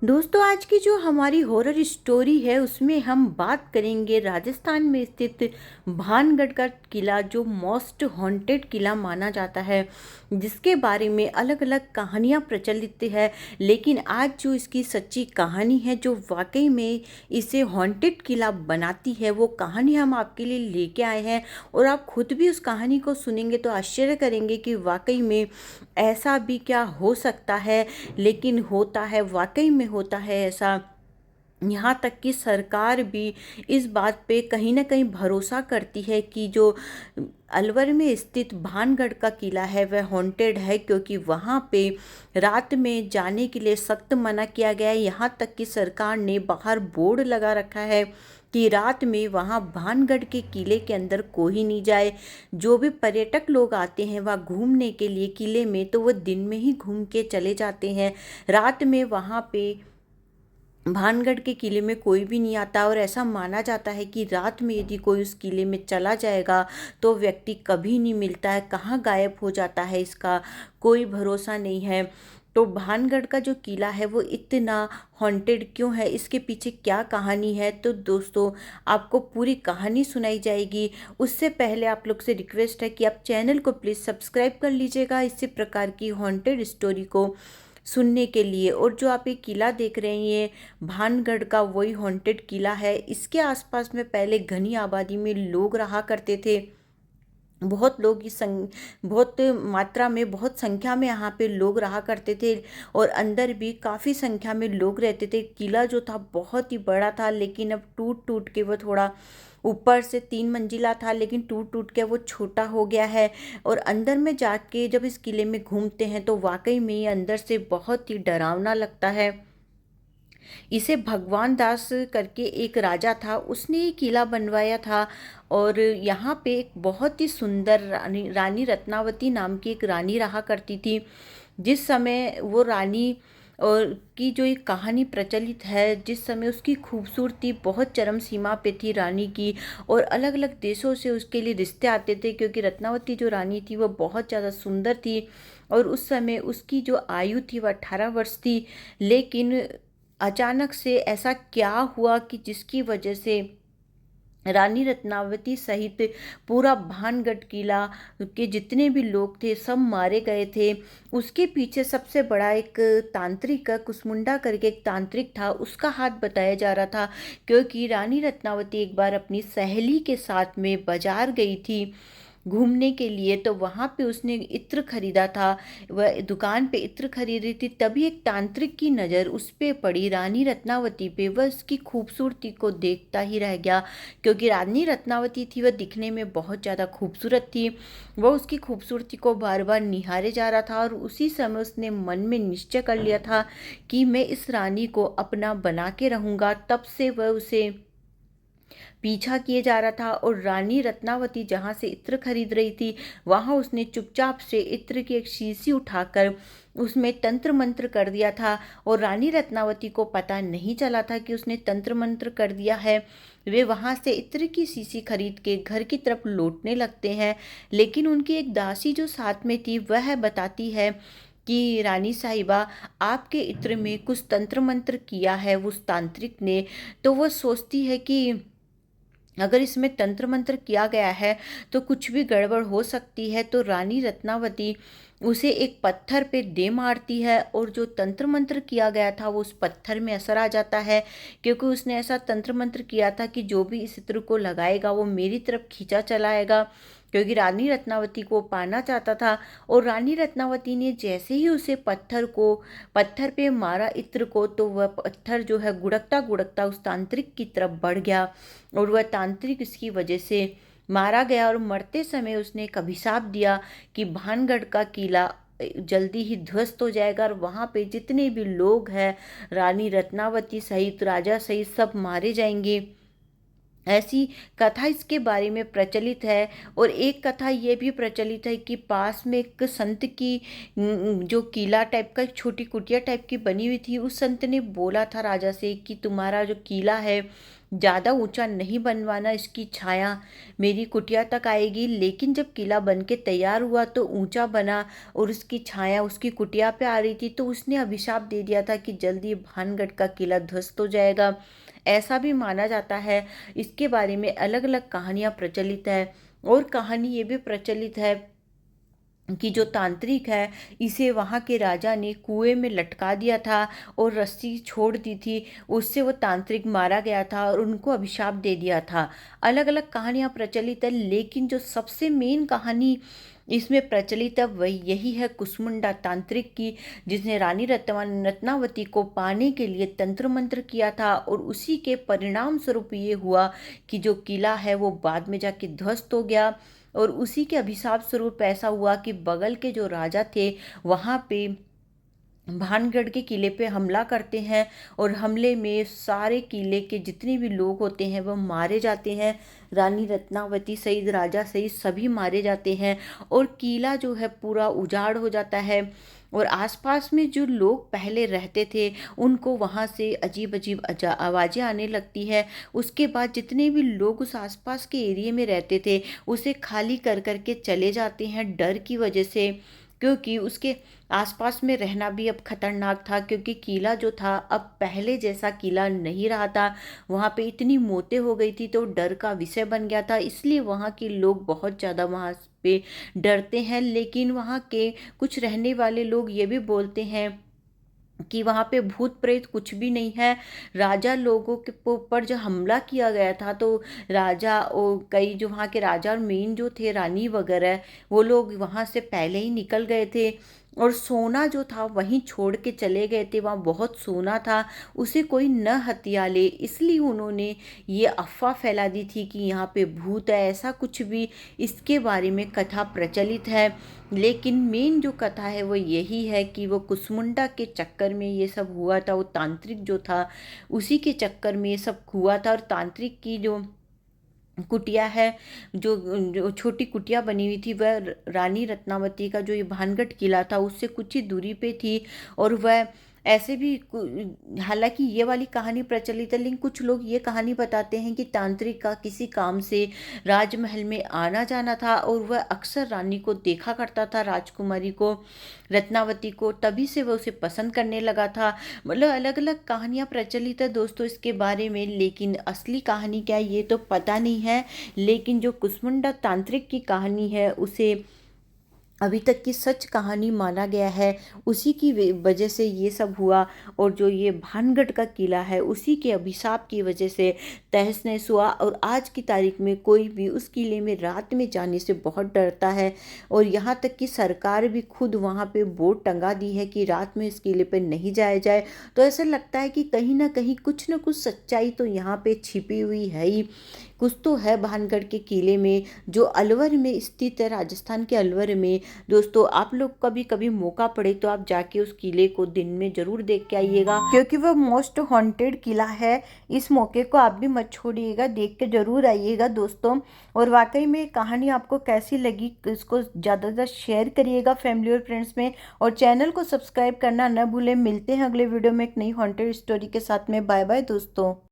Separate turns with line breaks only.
दोस्तों, आज की जो हमारी हॉरर स्टोरी है उसमें हम बात करेंगे राजस्थान में स्थित भानगढ़ का किला, जो मोस्ट हॉन्टेड किला माना जाता है, जिसके बारे में अलग अलग कहानियां प्रचलित है। लेकिन आज जो इसकी सच्ची कहानी है, जो वाकई में इसे हॉन्टेड किला बनाती है, वो कहानी हम आपके लिए लेके आए हैं। और आप खुद भी उस कहानी को सुनेंगे तो आश्चर्य करेंगे कि वाकई में ऐसा भी क्या हो सकता है। लेकिन होता है, वाकई में होता है ऐसा। यहाँ तक कि सरकार भी इस बात पे कहीं ना कहीं भरोसा करती है कि जो अलवर में स्थित भानगढ़ का किला है वह हॉन्टेड है, क्योंकि वहाँ पे रात में जाने के लिए सख्त मना किया गया है। यहाँ तक कि सरकार ने बाहर बोर्ड लगा रखा है कि रात में वहाँ भानगढ़ के किले के अंदर कोई नहीं जाए। जो भी पर्यटक लोग आते हैं वहाँ घूमने के लिए किले में, तो वो दिन में ही घूम के चले जाते हैं। रात में वहाँ पे भानगढ़ के किले में कोई भी नहीं आता। और ऐसा माना जाता है कि रात में यदि कोई उस किले में चला जाएगा तो व्यक्ति कभी नहीं मिलता है, कहाँ गायब हो जाता है इसका कोई भरोसा नहीं है। तो भानगढ़ का जो किला है वो इतना हॉन्टेड क्यों है, इसके पीछे क्या कहानी है, तो दोस्तों आपको पूरी कहानी सुनाई जाएगी। उससे पहले आप लोग से रिक्वेस्ट है कि आप चैनल को प्लीज़ सब्सक्राइब कर लीजिएगा इसी प्रकार की हॉन्टेड स्टोरी को सुनने के लिए। और जो आप ये किला देख रहे हैं, ये भानगढ़ का वही हॉन्टेड किला है। इसके आसपास में पहले घनी आबादी में लोग रहा करते थे। बहुत लोग बहुत मात्रा में, बहुत संख्या में यहाँ पे लोग रहा करते थे। और अंदर भी काफ़ी संख्या में लोग रहते थे। किला जो था बहुत ही बड़ा था, लेकिन अब टूट टूट के वो थोड़ा, ऊपर से 3 मंजिला था लेकिन टूट टूट के वो छोटा हो गया है। और अंदर में जाके जब इस किले में घूमते हैं तो वाकई में ये अंदर से बहुत ही डरावना लगता है। इसे भगवान दास करके एक राजा था, उसने ये किला बनवाया था। और यहाँ पे एक बहुत ही सुंदर रानी रानी रत्नावती नाम की एक रानी रहा करती थी। जिस समय वो रानी और की जो एक कहानी प्रचलित है, जिस समय उसकी खूबसूरती बहुत चरम सीमा पे थी रानी की, और अलग अलग देशों से उसके लिए रिश्ते आते थे, क्योंकि रत्नावती जो रानी थी वो बहुत ज़्यादा सुंदर थी। और उस समय उसकी जो आयु थी वह 18 वर्ष थी। लेकिन अचानक से ऐसा क्या हुआ कि जिसकी वजह से रानी रत्नावती सहित पूरा भानगढ़ किला के जितने भी लोग थे सब मारे गए थे। उसके पीछे सबसे बड़ा एक तांत्रिक, कुसमुंडा करके एक तांत्रिक था, उसका हाथ बताया जा रहा था। क्योंकि रानी रत्नावती एक बार अपनी सहेली के साथ में बाजार गई थी घूमने के लिए, तो वहाँ पे उसने इत्र खरीदा था। वह दुकान पे इत्र खरीद रही थी, तभी एक तांत्रिक की नज़र उस पे पड़ी, रानी रत्नावती पे। वह उसकी खूबसूरती को देखता ही रह गया, क्योंकि रानी रत्नावती थी वह दिखने में बहुत ज़्यादा खूबसूरत थी। वह उसकी खूबसूरती को बार बार निहारे जा रहा था। और उसी समय उसने मन में निश्चय कर लिया था कि मैं इस रानी को अपना बना के रहूँगा। तब से वह उसे पीछा किए जा रहा था। और रानी रत्नावती जहाँ से इत्र खरीद रही थी, वहाँ उसने चुपचाप से इत्र की एक शीशी उठाकर उसमें तंत्र मंत्र कर दिया था। और रानी रत्नावती को पता नहीं चला था कि उसने तंत्र मंत्र कर दिया है। वे वहाँ से इत्र की शीशी खरीद के घर की तरफ लौटने लगते हैं। लेकिन उनकी एक दासी जो साथ में थी वह बताती है कि रानी साहिबा, आपके इत्र में कुछ तंत्र मंत्र किया है उस तांत्रिक ने। तो वह सोचती है कि अगर इसमें तंत्र मंत्र किया गया है तो कुछ भी गड़बड़ हो सकती है। तो रानी रत्नावती उसे एक पत्थर पे दे मारती है, और जो तंत्र मंत्र किया गया था वो उस पत्थर में असर आ जाता है। क्योंकि उसने ऐसा तंत्र मंत्र किया था कि जो भी इस चित्र को लगाएगा वो मेरी तरफ खींचा चला आएगा, क्योंकि रानी रत्नावती को पाना चाहता था। और रानी रत्नावती ने जैसे ही उसे पत्थर पे मारा इत्र को, तो वह पत्थर जो है गुड़कता गुड़कता उस तांत्रिक की तरफ बढ़ गया। और वह तांत्रिक इसकी वजह से मारा गया। और मरते समय उसने एक अभिशाप दिया कि भानगढ़ का किला जल्दी ही ध्वस्त हो जाएगा, और वहाँ पे जितने भी लोग हैं, रानी रत्नावती सहित, राजा सहित, सब मारे जाएंगे। ऐसी कथा इसके बारे में प्रचलित है। और एक कथा ये भी प्रचलित है कि पास में एक संत की जो किला टाइप का, एक छोटी कुटिया टाइप की बनी हुई थी, उस संत ने बोला था राजा से कि तुम्हारा जो किला है ज़्यादा ऊंचा नहीं बनवाना, इसकी छाया मेरी कुटिया तक आएगी। लेकिन जब किला बन के तैयार हुआ तो ऊंचा बना और उसकी छाया उसकी कुटिया पे आ रही थी, तो उसने अभिशाप दे दिया था कि जल्दी भानगढ़ का किला ध्वस्त हो जाएगा, ऐसा भी माना जाता है। इसके बारे में अलग अलग कहानियाँ प्रचलित है, और कहानी ये भी प्रचलित है कि जो तांत्रिक है, इसे वहाँ के राजा ने कुएं में लटका दिया था और रस्सी छोड़ दी थी, उससे वो तांत्रिक मारा गया था और उनको अभिशाप दे दिया था। अलग अलग कहानियाँ प्रचलित है, लेकिन जो सबसे मेन कहानी इसमें प्रचलित है वही यही है कुसमुंडा तांत्रिक की, जिसने रानी रत्नावती को पाने के लिए तंत्र मंत्र किया था, और उसी के परिणाम स्वरूप ये हुआ कि जो किला है वो बाद में जाके ध्वस्त हो गया। और उसी के अभिशाप स्वरूप ऐसा हुआ कि बगल के जो राजा थे वहाँ पे भानगढ़ के किले पे हमला करते हैं, और हमले में सारे किले के जितने भी लोग होते हैं वह मारे जाते हैं। रानी रत्नावती सहित राजा सहित सभी मारे जाते हैं, और किला जो है पूरा उजाड़ हो जाता है। और आसपास में जो लोग पहले रहते थे उनको वहाँ से अजीब अजीब आवाज़ें आने लगती है। उसके बाद जितने भी लोग उस आसपास के एरिया में रहते थे उसे खाली कर करके चले जाते हैं डर की वजह से, क्योंकि उसके आसपास में रहना भी अब खतरनाक था, क्योंकि किला जो था अब पहले जैसा किला नहीं रहा था। वहाँ पे इतनी मौतें हो गई थी तो डर का विषय बन गया था, इसलिए वहाँ के लोग बहुत ज़्यादा वहाँ पे डरते हैं। लेकिन वहाँ के कुछ रहने वाले लोग ये भी बोलते हैं कि वहाँ पे भूत प्रेत कुछ भी नहीं है। राजा लोगों के ऊपर जो हमला किया गया था तो राजा और कई जो वहाँ के राजा और मेन जो थे रानी वगैरह, वो लोग वहाँ से पहले ही निकल गए थे, और सोना जो था वहीं छोड़ के चले गए थे। वहाँ बहुत सोना था, उसे कोई न हथिया ले, इसलिए उन्होंने ये अफवाह फैला दी थी कि यहाँ पे भूत है। ऐसा कुछ भी इसके बारे में कथा प्रचलित है, लेकिन मेन जो कथा है वो यही है कि वो कुसमुंडा के चक्कर में ये सब हुआ था। वो तांत्रिक जो था उसी के चक्कर में ये सब हुआ था, और तांत्रिक की जो कुटिया है, जो छोटी कुटिया बनी हुई थी, वह रानी रत्नावती का जो ये भानगढ़ किला था उससे कुछ ही दूरी पे थी। और वह ऐसे भी हालांकि ये वाली कहानी प्रचलित है, लेकिन कुछ लोग ये कहानी बताते हैं कि तांत्रिक का किसी काम से राजमहल में आना जाना था, और वह अक्सर रानी को देखा करता था, राजकुमारी को, रत्नावती को, तभी से वह उसे पसंद करने लगा था। मतलब अलग अलग कहानियाँ प्रचलित है दोस्तों इसके बारे में, लेकिन असली कहानी क्या है ये तो पता नहीं है। लेकिन जो कुसमुंडा तांत्रिक की कहानी है उसे अभी तक की सच कहानी माना गया है, उसी की वजह से ये सब हुआ। और जो ये भानगढ़ का किला है उसी के अभिशाप की वजह से तहस नहस हुआ, और आज की तारीख में कोई भी उस किले में रात में जाने से बहुत डरता है। और यहाँ तक कि सरकार भी खुद वहाँ पे बोर्ड टंगा दी है कि रात में इस किले पे नहीं जाया जाए। तो ऐसा लगता है कि कहीं ना कहीं कुछ ना कुछ सच्चाई तो यहाँ पे छिपी हुई है ही, कुछ तो है भानगढ़ के किले में जो अलवर में स्थित है, राजस्थान के अलवर में। दोस्तों आप लोग कभी कभी मौका पड़े तो आप जाके उस किले को दिन में जरूर देख के आइएगा, क्योंकि वो मोस्ट हॉन्टेड किला है। इस मौके को आप भी मत छोड़िएगा, देख के जरूर आइएगा दोस्तों। और वाकई में कहानी आपको कैसी लगी इसको ज़्यादा से ज़्यादा शेयर करिएगा फैमिली और फ्रेंड्स में, और चैनल को सब्सक्राइब करना न भूलें। मिलते हैं अगले वीडियो में एक नई हॉन्टेड स्टोरी के साथ में। बाय बाय दोस्तों।